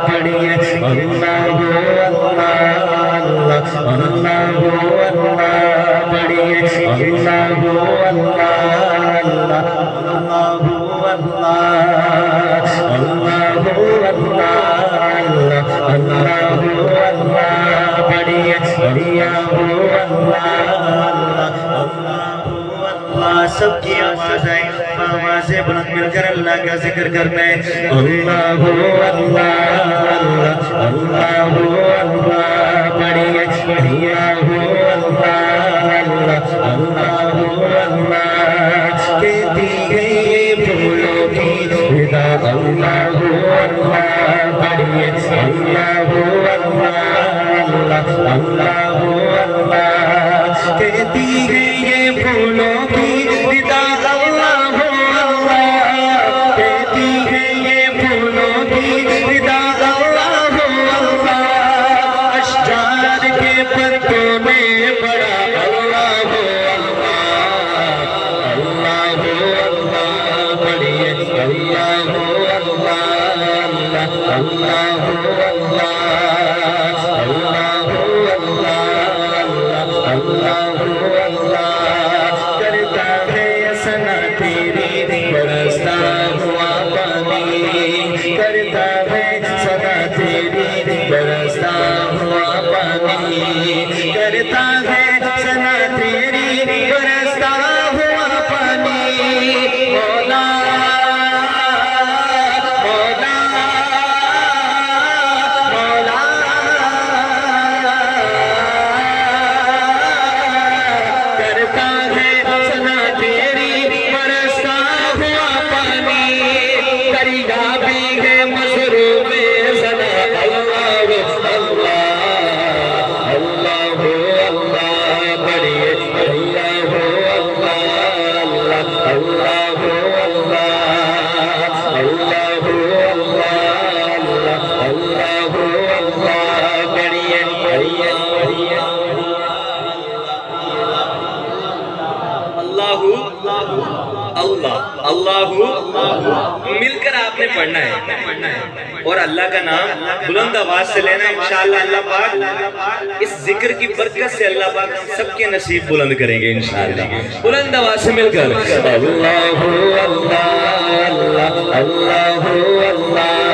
پڑھیے اللہ پڑھیے سب کی آواز آئے آواز بلند مل کر اللہ کا ذکر کرنا ہے اللہ پڑھیے کہتی ہے یہ پھولوں کی ودا اللہ پڑھیے اللہ کہتی ہے یہ پھولوں کی ودا کہتی ہے یہ پھولوں کی ودا اشجار کے پتوں میں بڑا اللہ پڑھیے کرتا ہے سنا تیری برستا ہوا پانی کرتا ہے سنا تیری برستا ہوا پانی کرتا ہے سنا تیری برستا ہوا پانی مولا اللہ مل کر آپ نے پڑھنا ہے اور اللہ کا نام بلند آواز سے لینا ہے انشاءاللہ اللہ پاک اس ذکر کی برکت سے اللہ پاک سب کے نصیب بلند کریں گے انشاءاللہ بلند آواز سے مل کر اللہ اللہ اللہ اللہ